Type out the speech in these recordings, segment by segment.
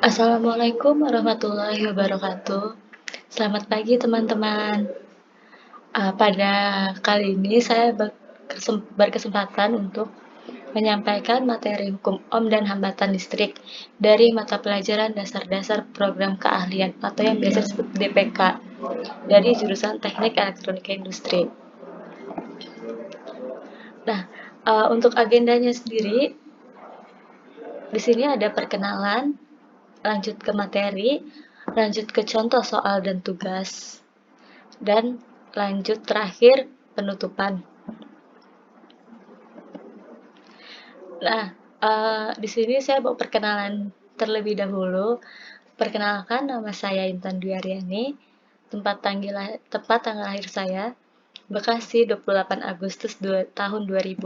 Assalamualaikum warahmatullahi wabarakatuh. Selamat pagi teman-teman. Pada kali ini saya berkesempatan untuk menyampaikan materi hukum Ohm dan hambatan listrik dari mata pelajaran dasar-dasar program keahlian atau yang biasa disebut DPK dari jurusan Teknik Elektronika Industri. Nah, untuk agendanya sendiri, di sini ada perkenalan, lanjut ke materi, lanjut ke contoh soal dan tugas, dan lanjut terakhir penutupan. Nah, di sini saya mau perkenalan terlebih dahulu. Perkenalkan, nama saya Intan Dwi Aryani, tepat tanggal lahir saya Bekasi 28 Agustus tahun 2000.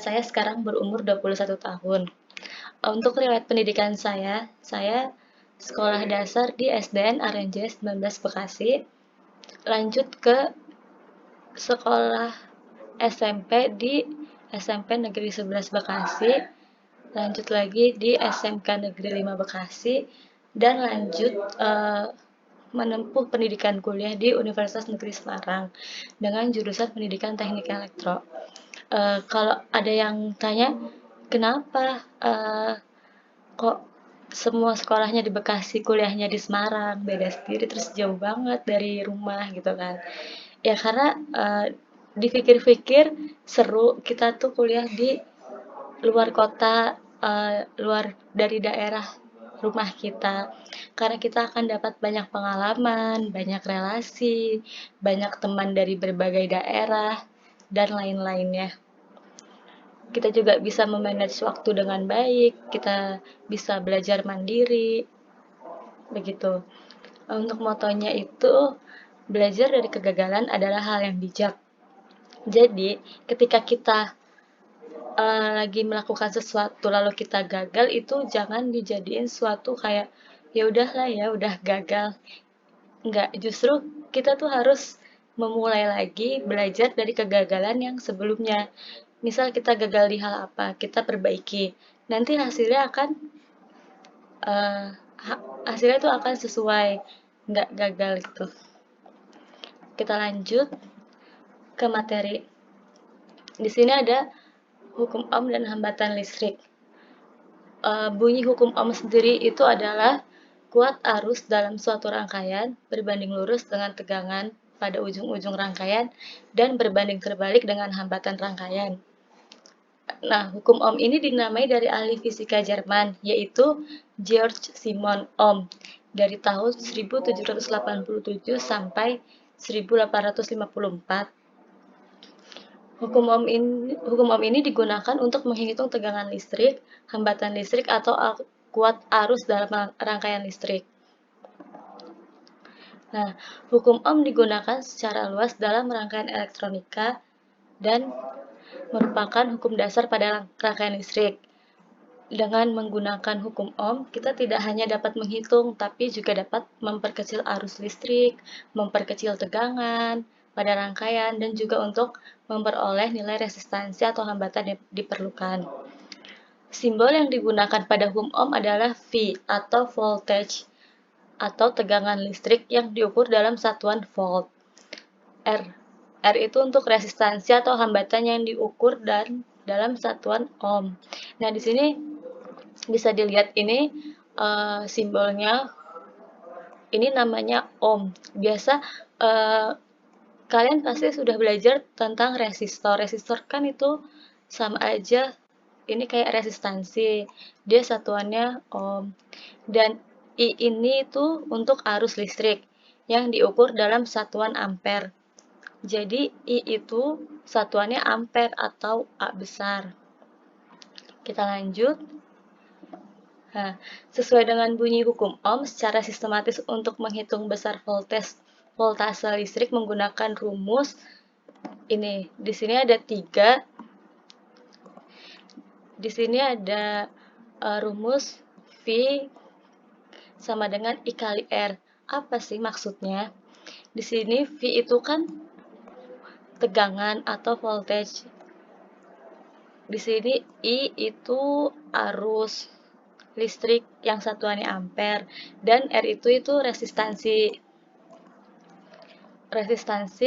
Saya sekarang berumur 21 tahun. Untuk riwayat pendidikan saya sekolah dasar di SDN RNJ 19 Bekasi, lanjut ke sekolah SMP di SMP Negeri 11 Bekasi, lanjut lagi di SMK Negeri 5 Bekasi, dan lanjut menempuh pendidikan kuliah di Universitas Negeri Semarang dengan jurusan Pendidikan Teknik Elektro. Kalau ada yang tanya, kenapa kok semua sekolahnya di Bekasi, kuliahnya di Semarang, beda sendiri, terus jauh banget dari rumah gitu kan. Ya karena dipikir-pikir seru kita tuh kuliah di luar kota, luar dari daerah rumah kita. Karena kita akan dapat banyak pengalaman, banyak relasi, banyak teman dari berbagai daerah, dan lain-lainnya. Kita juga bisa memanage waktu dengan baik, kita bisa belajar mandiri, begitu. Untuk motonya itu, belajar dari kegagalan adalah hal yang bijak. Jadi, ketika kita lagi melakukan sesuatu lalu kita gagal, itu jangan dijadiin suatu kayak ya udahlah ya udah gagal. Enggak, justru kita tuh harus memulai lagi belajar dari kegagalan yang sebelumnya. Misal kita gagal di hal apa, kita perbaiki. Nanti hasilnya akan uh, hasilnya tuh akan sesuai, nggak gagal gitu. Kita lanjut ke materi. Di sini ada hukum Ohm dan hambatan listrik. Bunyi hukum Ohm sendiri itu adalah kuat arus dalam suatu rangkaian berbanding lurus dengan tegangan pada ujung-ujung rangkaian dan berbanding terbalik dengan hambatan rangkaian. Nah, hukum Ohm ini dinamai dari ahli fisika Jerman, yaitu Georg Simon Ohm, dari tahun 1787 sampai 1854. Hukum Ohm ini digunakan untuk menghitung tegangan listrik, hambatan listrik, atau kuat arus dalam rangkaian listrik. Nah, hukum Ohm digunakan secara luas dalam rangkaian elektronika dan merupakan hukum dasar pada rangkaian listrik. Dengan menggunakan hukum Ohm, kita tidak hanya dapat menghitung, tapi juga dapat memperkecil arus listrik, memperkecil tegangan pada rangkaian, dan juga untuk memperoleh nilai resistansi atau hambatan yang diperlukan. Simbol yang digunakan pada hukum Ohm adalah V atau voltage atau tegangan listrik yang diukur dalam satuan volt. R. R itu untuk resistansi atau hambatan yang diukur dan dalam satuan ohm. Nah, di sini bisa dilihat ini simbolnya. Ini namanya ohm. Biasa kalian pasti sudah belajar tentang resistor. Resistor kan itu sama aja, ini kayak resistansi. Dia satuannya ohm. Dan I ini itu untuk arus listrik yang diukur dalam satuan ampere. Jadi I itu satuannya ampere atau A besar. Kita lanjut. Nah, sesuai dengan bunyi hukum Ohm, secara sistematis untuk menghitung besar voltase listrik menggunakan rumus ini. Di sini ada 3. Di sini ada rumus V sama dengan I kali R. Apa sih maksudnya? Di sini V itu kan tegangan atau voltage. Di sini I itu arus. listrik yang satuannya ampere, dan R itu resistansi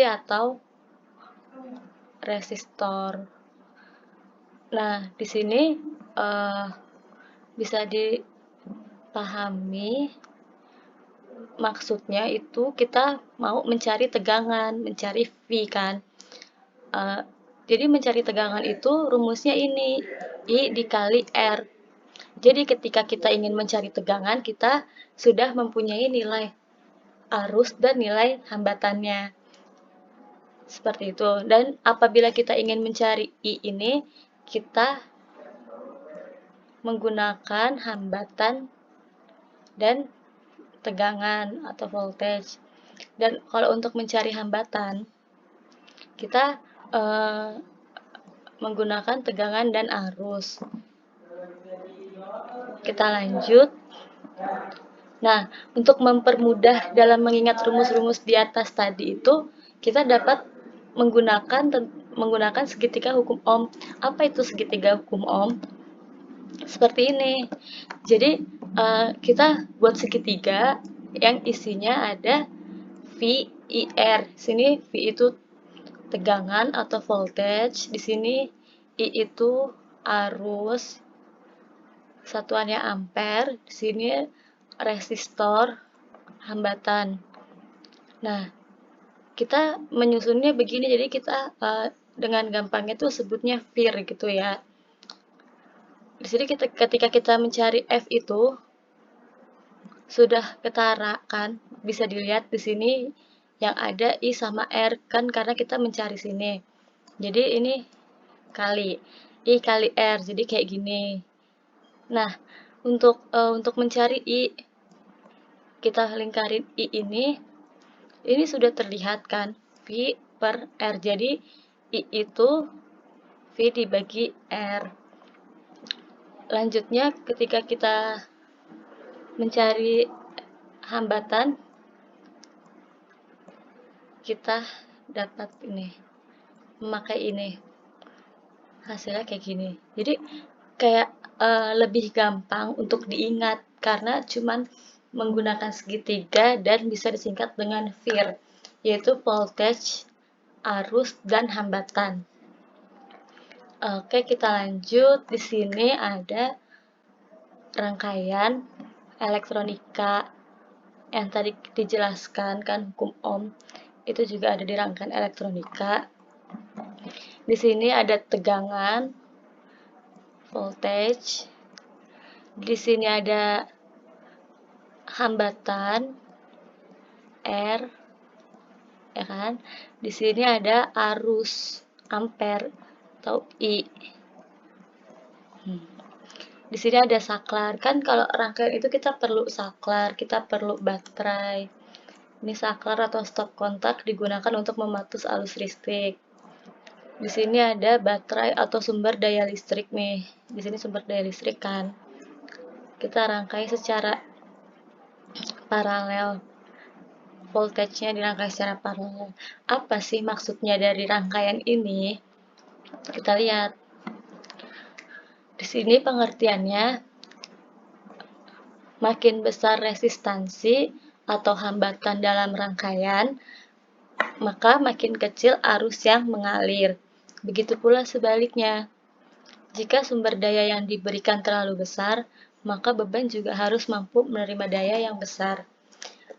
atau resistor. Nah, di sini bisa dipahami maksudnya itu kita mau mencari tegangan, mencari V kan. Jadi mencari tegangan itu rumusnya ini, I dikali R. Jadi ketika kita ingin mencari tegangan, kita sudah mempunyai nilai arus dan nilai hambatannya. Seperti itu. Dan apabila kita ingin mencari I ini, kita menggunakan hambatan dan tegangan atau voltage. Dan kalau untuk mencari hambatan, kita menggunakan tegangan dan arus. Kita lanjut. Nah, untuk mempermudah dalam mengingat rumus-rumus di atas tadi itu, kita dapat menggunakan segitiga hukum Ohm. Apa itu segitiga hukum Ohm? Seperti ini. Jadi, kita buat segitiga yang isinya ada V, I, R. Sini V itu tegangan atau voltage, di sini I itu arus, satuannya ampere, di sini resistor, hambatan. Nah, kita menyusunnya begini, jadi kita dengan gampangnya tuh sebutnya VIR gitu ya. Di sini ketika kita mencari F itu sudah ketara kan, bisa dilihat di sini yang ada I sama R kan karena kita mencari sini. Jadi ini kali I kali R, jadi kayak gini. Nah, untuk mencari I, kita lingkarin I ini sudah terlihat kan, V per R. Jadi I itu V dibagi R. Lanjutnya ketika kita mencari hambatan, kita dapat ini, memakai ini. Hasilnya kayak gini. Jadi kayak lebih gampang untuk diingat karena cuman menggunakan segitiga dan bisa disingkat dengan VIR, yaitu voltage, arus, dan hambatan. Oke, kita lanjut. Di sini ada rangkaian elektronika yang tadi dijelaskan kan, hukum Ohm itu juga ada di rangkaian elektronika. Di sini ada tegangan, voltage. Di sini ada hambatan R, ya kan? Di sini ada arus ampere atau I. Di sini ada saklar. Kan kalau rangkaian itu kita perlu saklar, kita perlu baterai. Ini saklar atau stop kontak digunakan untuk mematus arus listrik. Di sini ada baterai atau sumber daya listrik nih. Di sini sumber daya listrik kan. Kita rangkai secara paralel. Voltage-nya dirangkai secara paralel. Apa sih maksudnya dari rangkaian ini? Kita lihat. Di sini pengertiannya, makin besar resistansi atau hambatan dalam rangkaian, maka makin kecil arus yang mengalir. Begitu pula sebaliknya. Jika sumber daya yang diberikan terlalu besar, maka beban juga harus mampu menerima daya yang besar.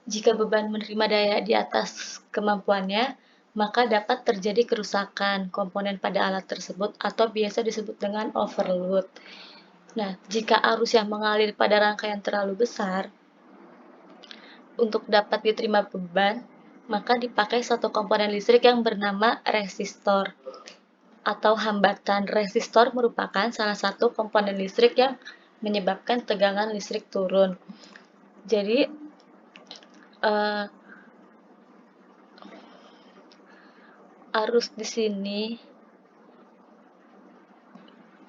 Jika beban menerima daya di atas kemampuannya, maka dapat terjadi kerusakan komponen pada alat tersebut atau biasa disebut dengan overload. Nah, jika arus yang mengalir pada rangkaian terlalu besar, untuk dapat diterima beban, maka dipakai satu komponen listrik yang bernama resistor atau hambatan. Resistor merupakan salah satu komponen listrik yang menyebabkan tegangan listrik turun. Jadi, arus di sini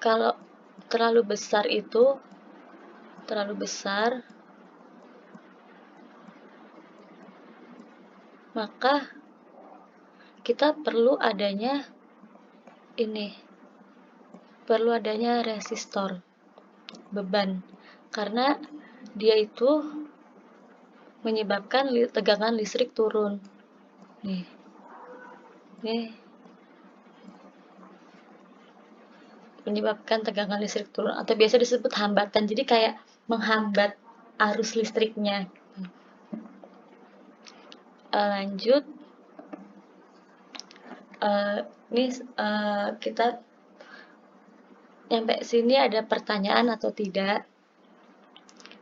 kalau terlalu besar, maka kita perlu adanya resistor beban. karena dia itu menyebabkan tegangan listrik turun. Nih, menyebabkan tegangan listrik turun atau biasa disebut hambatan. Jadi kayak menghambat arus listriknya. Lanjut, ini kita sampai sini ada pertanyaan atau tidak?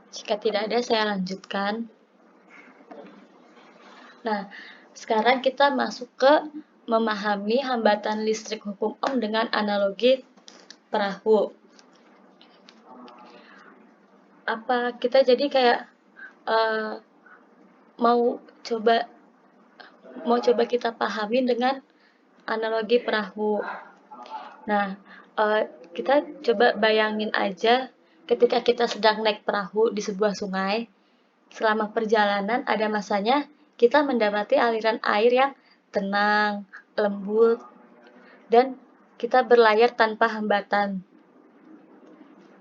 Jika tidak ada, saya lanjutkan. Nah, sekarang kita masuk ke memahami hambatan listrik hukum Ohm dengan analogi perahu. Apa kita jadi kayak mau coba kita pahami dengan analogi perahu. Nah, kita coba bayangin aja ketika kita sedang naik perahu di sebuah sungai. Selama perjalanan ada masanya kita mendapati aliran air yang tenang, lembut, dan kita berlayar tanpa hambatan.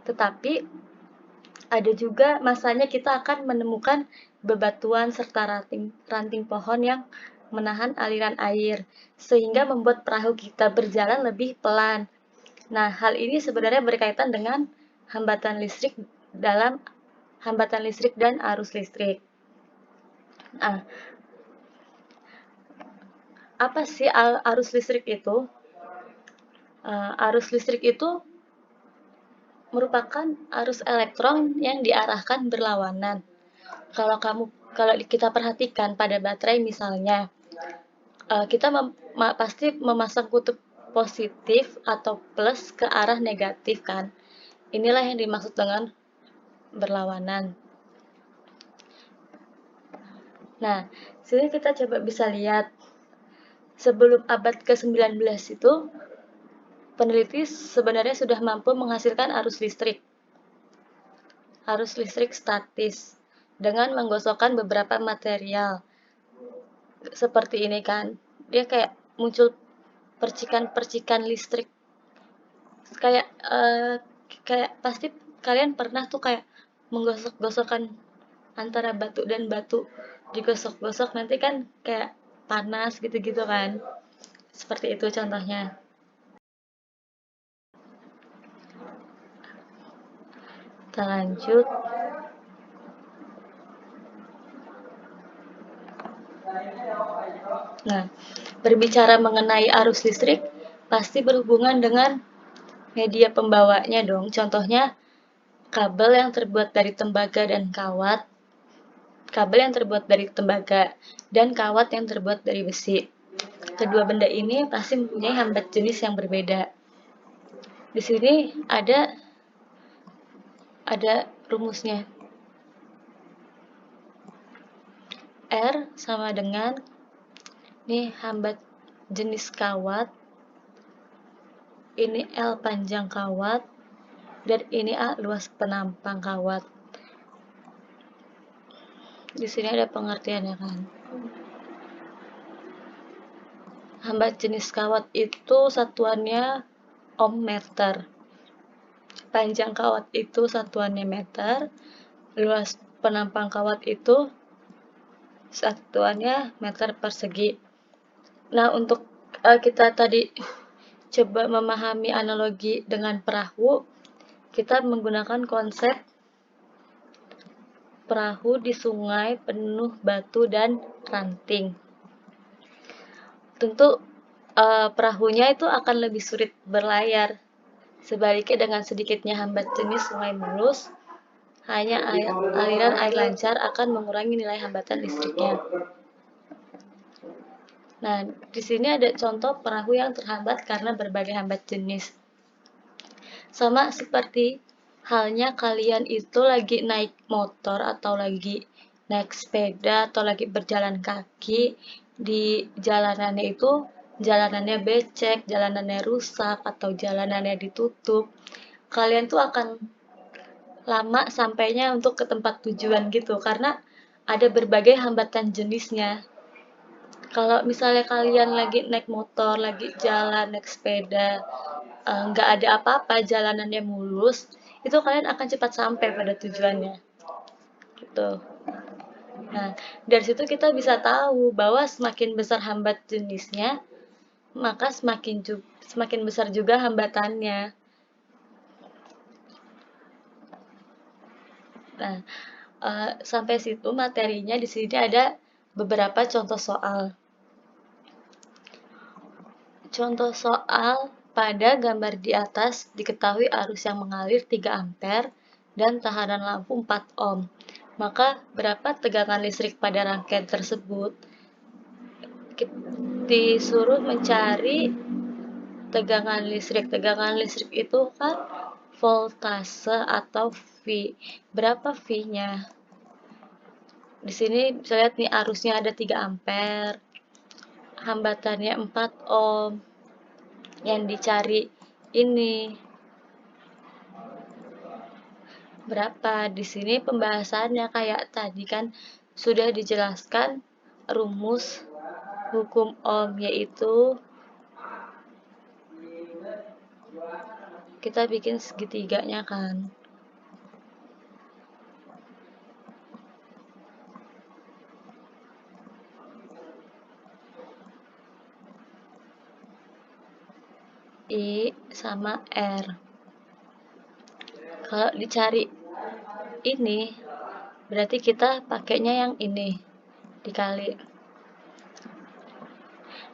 Tetapi ada juga masanya kita akan menemukan bebatuan serta ranting pohon yang menahan aliran air, sehingga membuat perahu kita berjalan lebih pelan. Nah, hal ini sebenarnya berkaitan dengan hambatan listrik dan arus listrik. Nah, apa sih arus listrik itu? Arus listrik itu merupakan arus elektron yang diarahkan berlawanan. Kalau kita perhatikan pada baterai misalnya, kita pasti memasang kutub positif atau plus ke arah negatif kan. Inilah yang dimaksud dengan berlawanan. Nah, sini kita coba bisa lihat sebelum abad ke-19 itu peneliti sebenarnya sudah mampu menghasilkan arus listrik statis dengan menggosokkan beberapa material seperti ini kan. Dia kayak muncul percikan-percikan listrik kayak pasti kalian pernah tuh kayak menggosok-gosokkan antara batu dan batu, digosok-gosok nanti kan kayak panas gitu-gitu kan. Seperti itu contohnya. Kita lanjut. Nah, berbicara mengenai arus listrik pasti berhubungan dengan media pembawanya dong. Contohnya kabel yang terbuat dari tembaga dan kawat, dan kawat yang terbuat dari besi. Kedua benda ini pasti mempunyai hambat jenis yang berbeda. Di sini ada rumusnya. R sama dengan ini hambat jenis kawat, ini L panjang kawat, dan ini A luas penampang kawat. Di sini ada pengertiannya kan. Hambat jenis kawat itu satuannya ohm meter. Panjang kawat itu satuannya meter. Luas penampang kawat itu satuannya meter persegi. Nah, untuk kita tadi coba memahami analogi dengan perahu, kita menggunakan konsep perahu di sungai penuh batu dan ranting. Tentu perahunya itu akan lebih sulit berlayar. Sebaliknya dengan sedikitnya hambat jenis sungai mulus, hanya aliran air lancar akan mengurangi nilai hambatan listriknya. Nah, di sini ada contoh perahu yang terhambat karena berbagai hambat jenis. Sama seperti halnya kalian itu lagi naik motor atau lagi naik sepeda atau lagi berjalan kaki di jalanannya itu jalanannya becek, jalanannya rusak atau jalanannya ditutup. Kalian tuh akan lama sampainya untuk ke tempat tujuan gitu karena ada berbagai hambatan jenisnya. Kalau misalnya kalian lagi naik motor, lagi jalan, naik sepeda, nggak ada apa-apa, jalanannya mulus, itu kalian akan cepat sampai pada tujuannya. Gitu. Nah, dari situ kita bisa tahu bahwa semakin besar hambat jenisnya, maka semakin besar juga hambatannya. Nah, sampai situ materinya. Di sini ada beberapa contoh soal. Contoh soal: pada gambar di atas diketahui arus yang mengalir 3 ampere dan tahanan lampu 4 ohm. Maka berapa tegangan listrik pada rangkaian tersebut? Disuruh mencari tegangan listrik. Tegangan listrik itu kan voltase atau V. Berapa V-nya? Di sini bisa lihat nih, arusnya ada 3 ampere, hambatannya 4 ohm. Yang dicari ini berapa? Di sini pembahasannya kayak tadi kan sudah dijelaskan rumus hukum Ohm, yaitu kita bikin segitiganya kan. I sama R. Kalau dicari ini, berarti kita pakainya yang ini dikali.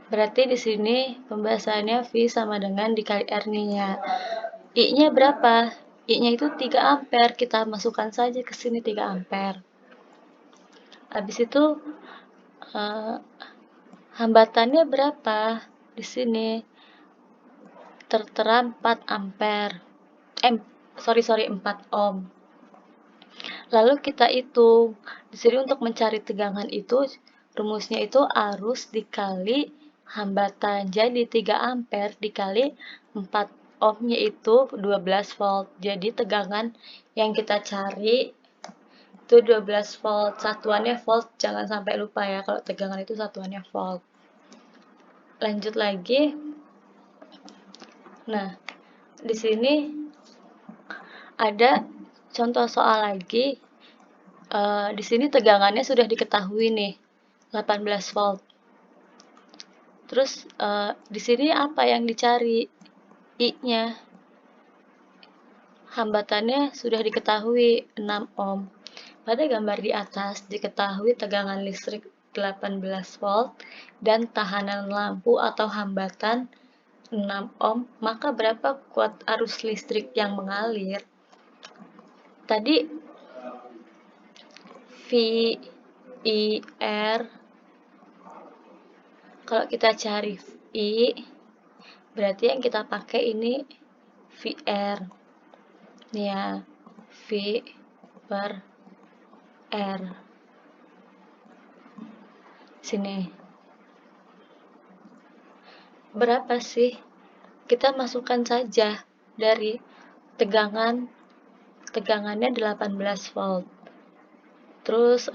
Berarti di sini pembahasannya V sama dengan dikali R nih ya. I-nya berapa? I-nya itu 3 ampere. Kita masukkan saja ke sini 3 ampere. Habis itu hambatannya berapa? Di sini tertera 4 ampere. 4 ohm. Lalu kita hitung. Di sini untuk mencari tegangan itu rumusnya itu arus dikali hambatan. Jadi 3 ampere dikali 4 ohm yaitu 12 volt. Jadi tegangan yang kita cari itu 12 volt. Satuannya volt, jangan sampai lupa ya kalau tegangan itu satuannya volt. Lanjut lagi. Nah, di sini ada contoh soal lagi. Di sini tegangannya sudah diketahui nih, 18 volt. Terus di sini apa yang dicari? I-nya. Hambatannya sudah diketahui 6 ohm. Pada gambar di atas diketahui tegangan listrik 18 volt dan tahanan lampu atau hambatan 6 ohm, maka berapa kuat arus listrik yang mengalir? Tadi V, I, R. Kalau kita cari I, berarti yang kita pakai ini VR. Nih ya, V per R. Sini. Berapa sih? Kita masukkan saja dari tegangannya 18 volt. Terus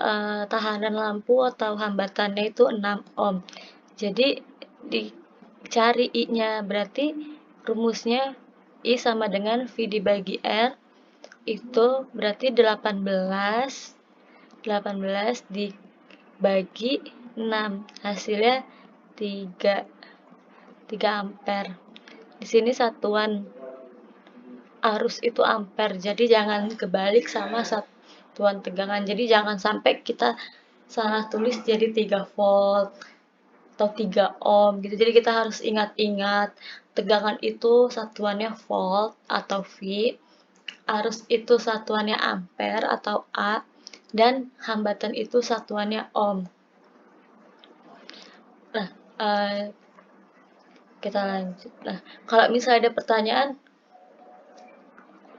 tahanan lampu atau hambatannya itu 6 ohm. Jadi dicari I-nya, berarti rumusnya I sama dengan V dibagi R, itu berarti 18 dibagi 6, hasilnya 3 ampere. Di sini satuan arus itu ampere, jadi jangan kebalik sama satuan tegangan. Jadi jangan sampai kita salah tulis jadi 3 volt atau 3 ohm gitu. Jadi kita harus ingat-ingat tegangan itu satuannya volt atau V, arus itu satuannya ampere atau A, dan hambatan itu satuannya ohm. Nah, kita lanjut. Nah, kalau misalnya ada pertanyaan,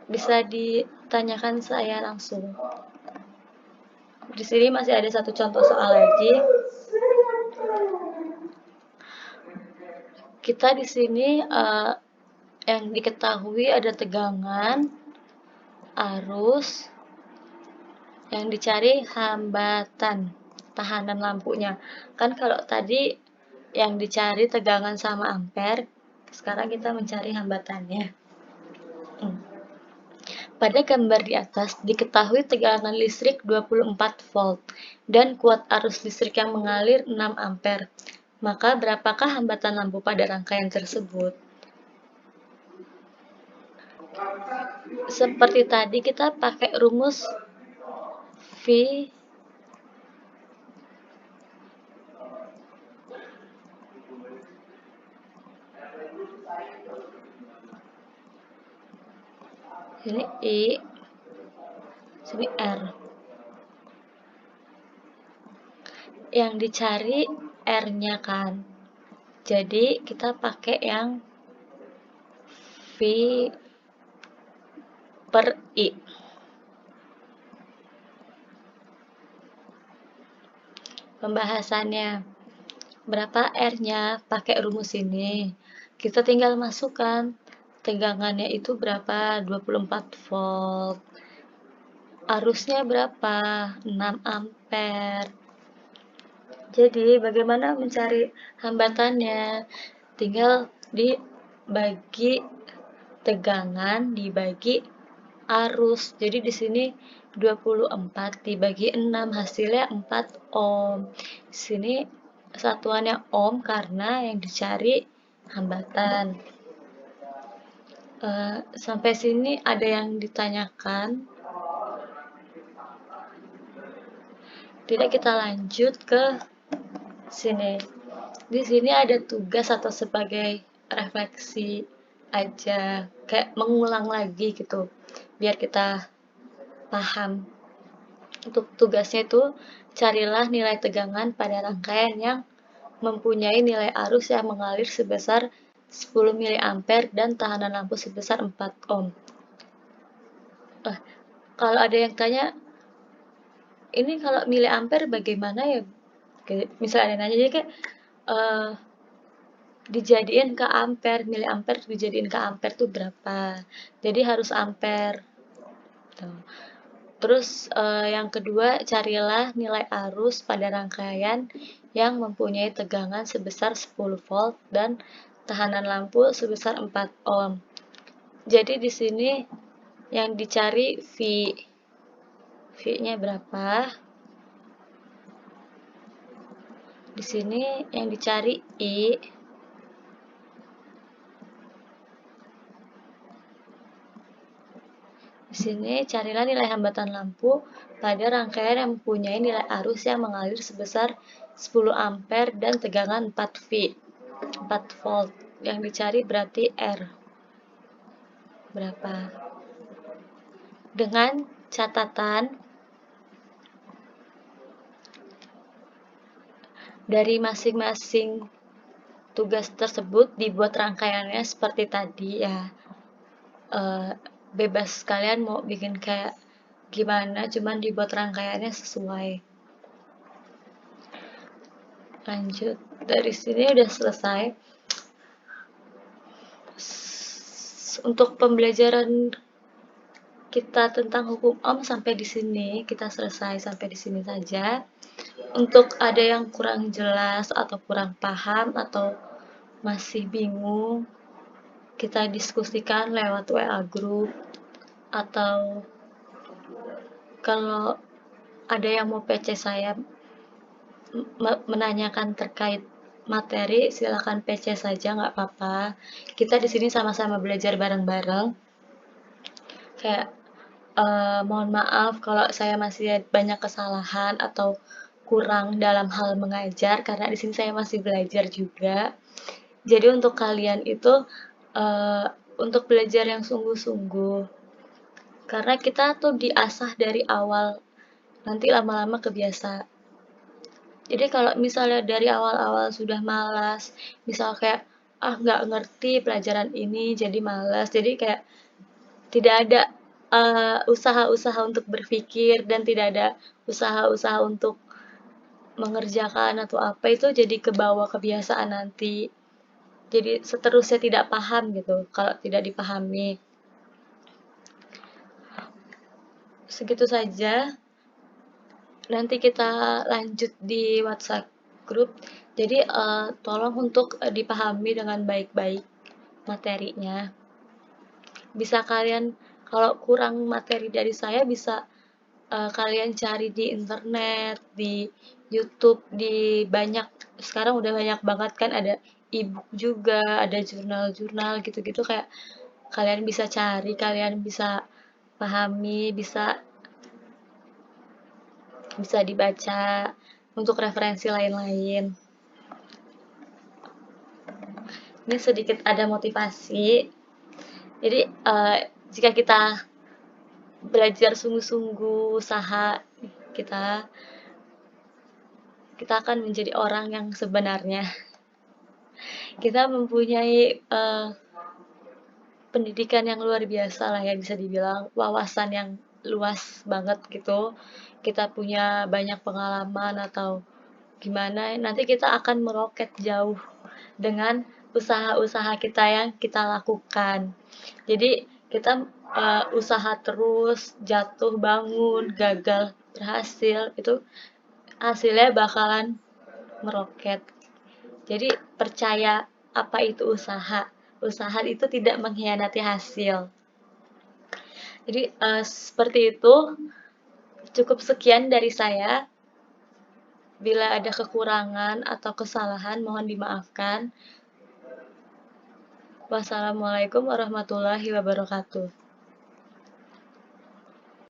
bisa ditanyakan saya langsung. Di sini masih ada satu contoh soal lagi. Kita di sini yang diketahui ada tegangan, arus, yang dicari hambatan, tahanan lampunya. Kan kalau tadi yang dicari tegangan sama ampere, sekarang kita mencari hambatannya. Pada gambar di atas diketahui tegangan listrik 24 volt dan kuat arus listrik yang mengalir 6 ampere. Maka berapakah hambatan lampu pada rangkaian tersebut? Seperti tadi kita pakai rumus V ini I, sini R. Yang dicari R-nya kan. Jadi kita pakai yang V per I. Pembahasannya. Berapa R-nya? Pakai rumus ini. Kita tinggal masukkan. Tegangannya itu berapa? 24 volt. Arusnya berapa? 6 ampere. Jadi, bagaimana mencari hambatannya? Tinggal dibagi tegangan dibagi arus. Jadi di sini 24 dibagi 6 hasilnya 4 ohm. Di sini satuannya ohm karena yang dicari hambatan. Sampai sini ada yang ditanyakan? Tidak, kita lanjut ke sini. Di sini ada tugas atau sebagai refleksi aja, kayak mengulang lagi gitu, biar kita paham. Untuk tugasnya itu, carilah nilai tegangan pada rangkaian yang mempunyai nilai arus yang mengalir sebesar 10 mA dan tahanan lampu sebesar 4 ohm. Kalau ada yang tanya, ini kalau miliampere bagaimana ya? Misalnya ada yang nanya, jadi kayak dijadiin ke ampere, miliampere dijadiin ke ampere tuh berapa? Jadi harus ampere. Tuh. Terus yang kedua, carilah nilai arus pada rangkaian yang mempunyai tegangan sebesar 10 volt dan tahanan lampu sebesar 4 ohm. Jadi di sini yang dicari V. V-nya berapa? Di sini yang dicari I. Di sini carilah nilai hambatan lampu pada rangkaian yang mempunyai nilai arus yang mengalir sebesar 10 ampere dan tegangan 4 V, 4 volt. Yang dicari berarti R. Berapa? Dengan catatan dari masing-masing tugas tersebut dibuat rangkaiannya seperti tadi ya. Bebas kalian mau bikin kayak gimana, cuman dibuat rangkaiannya sesuai. Lanjut, dari sini udah selesai. Untuk pembelajaran kita tentang hukum Ohm sampai di sini, kita selesai sampai di sini saja. Untuk ada yang kurang jelas atau kurang paham atau masih bingung, kita diskusikan lewat WA group, atau kalau ada yang mau PC saya menanyakan terkait materi, silakan PC saja, nggak apa-apa. Kita di sini sama-sama belajar bareng-bareng. Kayak mohon maaf kalau saya masih banyak kesalahan atau kurang dalam hal mengajar, karena di sini saya masih belajar juga. Jadi untuk kalian itu untuk belajar yang sungguh-sungguh, karena kita tuh diasah dari awal, nanti lama-lama kebiasa. Jadi kalau misalnya dari awal-awal sudah malas, misal kayak nggak ngerti pelajaran ini jadi malas, jadi kayak tidak ada usaha-usaha untuk berpikir dan tidak ada usaha-usaha untuk mengerjakan atau apa, itu jadi ke bawah kebiasaan nanti. Jadi seterusnya tidak paham gitu kalau tidak dipahami. Segitu saja. Nanti kita lanjut di WhatsApp group. Jadi tolong untuk dipahami dengan baik-baik materinya. Bisa kalian Kalau kurang materi dari saya bisa kalian cari di internet, di YouTube, di banyak sekarang udah banyak banget kan ada e-book juga, ada jurnal-jurnal gitu-gitu kayak kalian bisa cari, kalian bisa pahami, bisa bisa dibaca untuk referensi lain-lain. Ini sedikit ada motivasi. Jadi jika kita belajar sungguh-sungguh usaha kita kita akan menjadi orang yang sebenarnya. Kita mempunyai pendidikan yang luar biasa lah ya bisa dibilang, wawasan yang luas banget gitu. Kita punya banyak pengalaman atau gimana, nanti kita akan meroket jauh dengan usaha-usaha kita yang kita lakukan. Jadi kita usaha terus, jatuh bangun, gagal, berhasil, itu hasilnya bakalan meroket. Jadi percaya apa itu usaha. Usaha itu tidak mengkhianati hasil. Jadi seperti itu. Cukup sekian dari saya. Bila ada kekurangan atau kesalahan mohon dimaafkan. Wassalamualaikum warahmatullahi wabarakatuh.